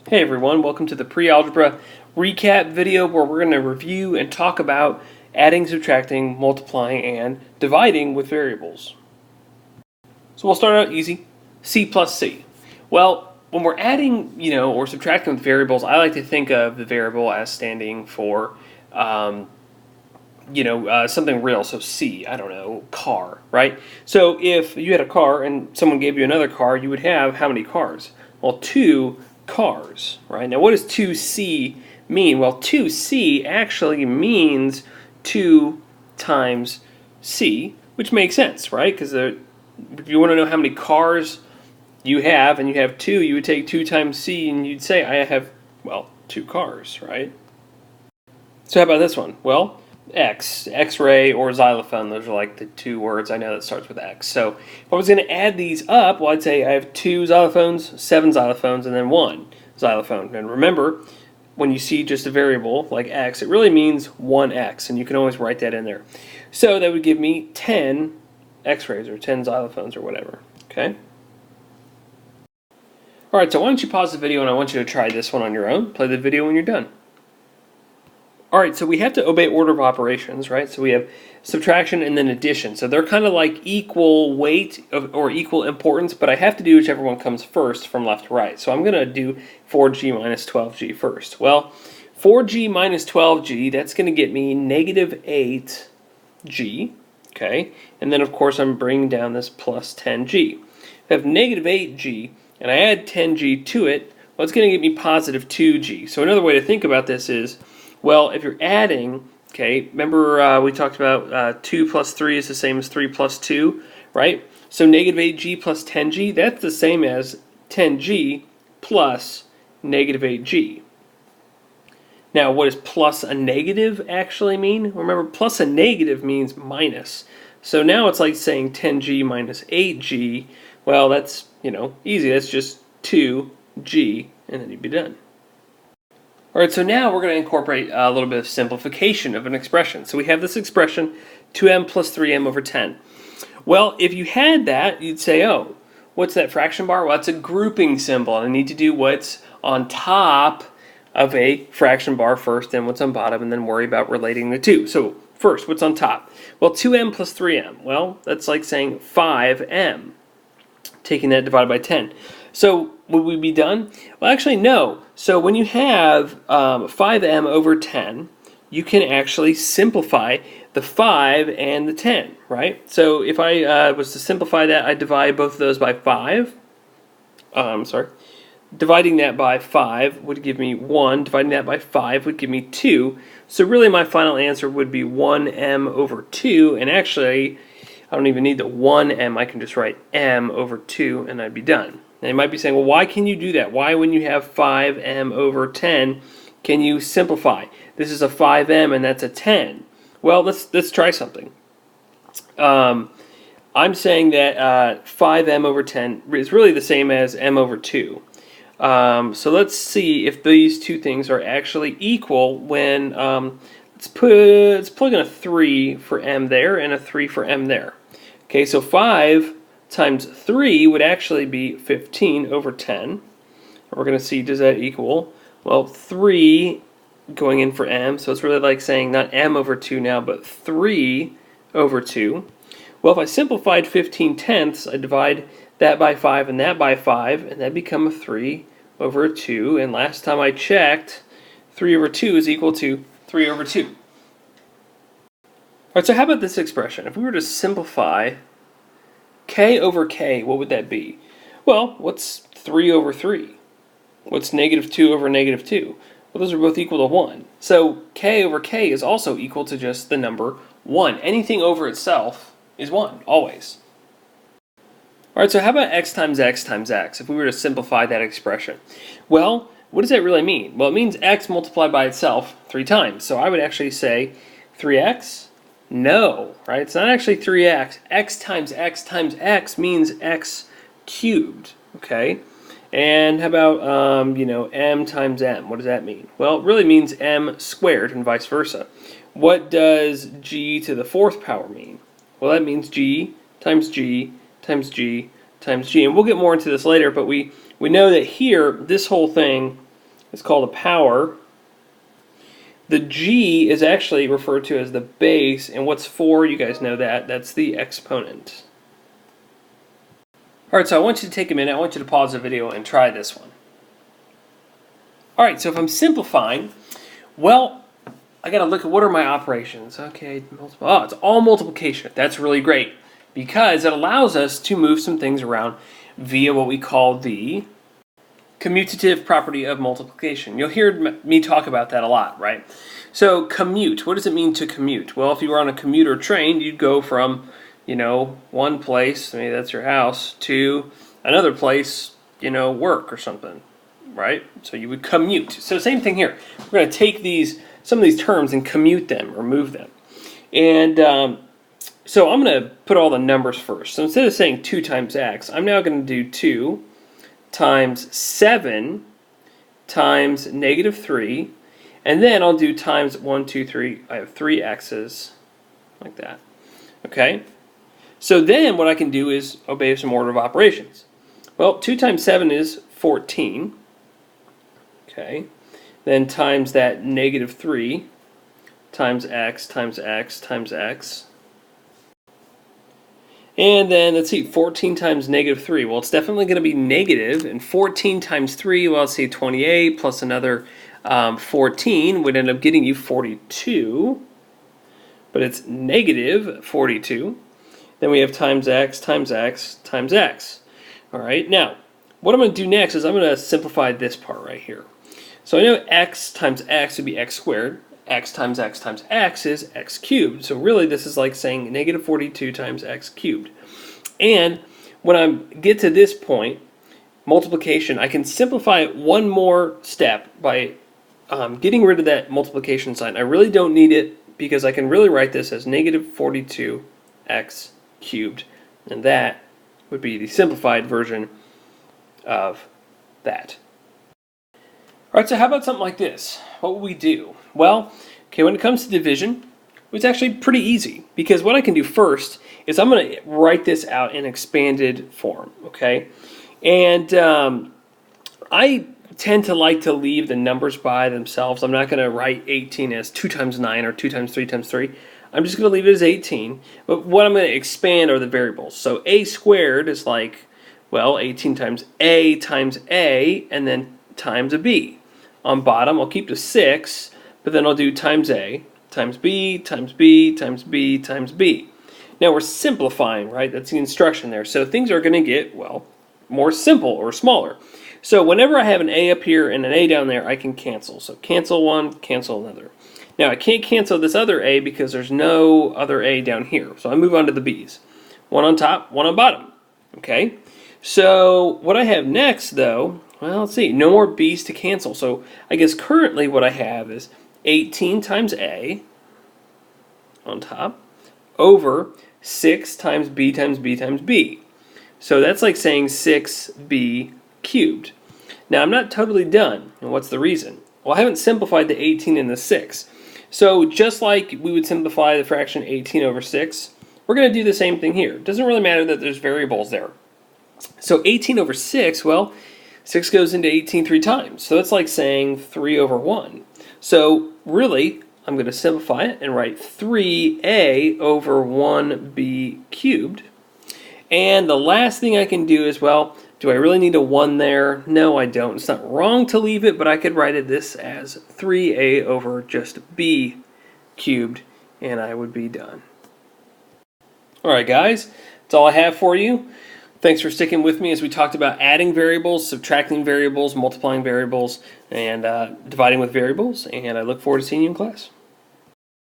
Hey everyone, welcome to the pre-algebra recap video where we're going to review and talk about adding, subtracting, multiplying, and dividing with variables. So we'll start out easy, C plus C. Well, when we're adding, or subtracting with variables, I like to think of the variable as standing for, something real. So C, I don't know, car, right? So if you had a car and someone gave you another car, you would have how many cars? Well, 2 cars, right? Now, what does 2C mean? Well, 2C actually means 2 times C, which makes sense, right? Because if you want to know how many cars you have, and you have 2, you would take 2 times C, and you'd say, I have, 2 cars, right? So how about this one? Well, X-ray or xylophone, those are like the 2 words I know that starts with X. So if I was going to add these up, well, I'd say I have 2 xylophones, 7 xylophones, and then 1 xylophone. And remember, when you see just a variable like X, it really means 1X, and you can always write that in there. So that would give me 10 X-rays or 10 xylophones or whatever, okay? Alright, so why don't you pause the video and I want you to try this one on your own. Play the video when you're done. Alright, so we have to obey order of operations, right? So we have subtraction and then addition. So they're kind of like equal weight or equal importance, but I have to do whichever one comes first from left to right. So I'm going to do 4g minus 12g first. Well, 4g minus 12g, that's going to get me negative 8g, okay? And then, of course, I'm bringing down this plus 10g. If I have negative 8g and I add 10g to it, well, it's going to get me positive 2g. So another way to think about this is, well, if you're adding, okay, remember we talked about 2 plus 3 is the same as 3 plus 2, right? So negative 8g plus 10g, that's the same as 10g plus negative 8g. Now, what does plus a negative actually mean? Remember, plus a negative means minus. So now it's like saying 10g minus 8g. Well, that's, easy. That's just 2g, and then you'd be done. Alright, so now we're going to incorporate a little bit of simplification of an expression. So we have this expression, 2m plus 3m over 10. Well, if you had that, you'd say, oh, what's that fraction bar? Well, it's a grouping symbol, and I need to do what's on top of a fraction bar first, then what's on bottom, and then worry about relating the two. So first, what's on top? Well, 2m plus 3m. Well, that's like saying 5m, taking that divided by 10. So would we be done? Well, actually, no. So when you have 5m over 10, you can actually simplify the 5 and the 10, right? So if I was to simplify that, I'd divide both of those by 5. Dividing that by 5 would give me 1. Dividing that by 5 would give me 2. So really my final answer would be 1m over 2. And actually, I don't even need the 1m. I can just write m over 2 and I'd be done. Now you might be saying, well, why can you do that? Why, when you have 5m over 10, can you simplify? This is a 5m and that's a 10. Well, let's try something. I'm saying that 5m over 10 is really the same as m over 2. So let's see if these two things are actually equal when, let's plug in a 3 for m there and a 3 for m there. Okay, so 5 times 3 would actually be 15 over 10. We're going to see, does that equal? Well, 3 going in for m, so it's really like saying not m over 2 now, but 3 over 2. Well, if I simplified 15 tenths, I divide that by 5 and that by 5, and that become a 3 over 2. And last time I checked, 3 over 2 is equal to 3 over 2. Alright, so how about this expression? If we were to simplify k over k, what would that be? Well, what's 3 over 3? What's negative 2 over negative 2? Well, those are both equal to 1. So k over k is also equal to just the number 1. Anything over itself is 1, always. Alright, so how about x times x times x, if we were to simplify that expression? Well, what does that really mean? Well, it means x multiplied by itself 3 times. So I would actually say 3x? No, right? It's not actually 3x. X times x means x cubed, okay? And how about, m times m? What does that mean? Well, it really means m squared and vice versa. What does g to the 4th power mean? Well, that means g times g times g times g. And we'll get more into this later, but we know that here, this whole thing is called a power. The g is actually referred to as the base, and what's 4, you guys know that, that's the exponent. Alright, so I want you to take a minute, I want you to pause the video and try this one. Alright, so if I'm simplifying, well, I got to look at what are my operations. Okay, oh, it's all multiplication. That's really great because it allows us to move some things around via what we call the commutative property of multiplication. You'll hear me talk about that a lot, right? So commute, what does it mean to commute? Well, if you were on a commuter train, you'd go from, one place, maybe that's your house, to another place, work or something, right? So you would commute. So same thing here. We're going to take some of these terms and commute them or move them. And so I'm going to put all the numbers first. So instead of saying 2 times x, I'm now going to do 2 times 7 times -3, and then I'll do times 1, 2, 3. I have 3 x's like that. Okay? So then what I can do is obey some order of operations. Well, 2 times 7 is 14. Okay? Then times that -3 times x times x times x. And then, let's see, 14 times -3. Well, it's definitely going to be negative. And 14 times 3, well, let's see, 28 plus another 14 would end up getting you 42. But it's negative 42. Then we have times x times x times x. All right, now, what I'm going to do next is I'm going to simplify this part right here. So I know x times x would be x squared. X times x times x is x cubed. So really this is like saying negative 42 times x cubed. And when I get to this point, multiplication, I can simplify it one more step by getting rid of that multiplication sign. I really don't need it because I can really write this as negative 42x cubed. And that would be the simplified version of that. All right, so how about something like this? What would we do? Well, okay, when it comes to division, it's actually pretty easy because what I can do first is I'm going to write this out in expanded form, okay? And I tend to like to leave the numbers by themselves. I'm not going to write 18 as 2 times 9 or 2 times 3 times 3. I'm just going to leave it as 18. But what I'm going to expand are the variables. So a squared is like, well, 18 times a, and then times a b. On bottom, I'll keep the 6, but then I'll do times a, times b, times b, times b, times b. Now we're simplifying, right? That's the instruction there. So things are going to get, well, more simple or smaller. So whenever I have an a up here and an a down there, I can cancel. So cancel one, cancel another. Now I can't cancel this other a because there's no other a down here. So I move on to the b's. One on top, one on bottom. Okay? So what I have next, though, well, let's see, no more b's to cancel. So I guess currently what I have is 18 times a on top over 6 times b times b times b. So that's like saying 6b cubed. Now I'm not totally done. And what's the reason? Well, I haven't simplified the 18 and the 6. So just like we would simplify the fraction 18 over 6, we're going to do the same thing here. It doesn't really matter that there's variables there. So 18 over 6, well, 6 goes into 18 3 times. So it's like saying 3 over 1. So really, I'm going to simplify it and write 3a over 1b cubed. And the last thing I can do is, well, do I really need a 1 there? No, I don't. It's not wrong to leave it, but I could write it this as 3a over just b cubed, and I would be done. All right, guys, that's all I have for you. Thanks for sticking with me as we talked about adding variables, subtracting variables, multiplying variables, and dividing with variables. And I look forward to seeing you in class.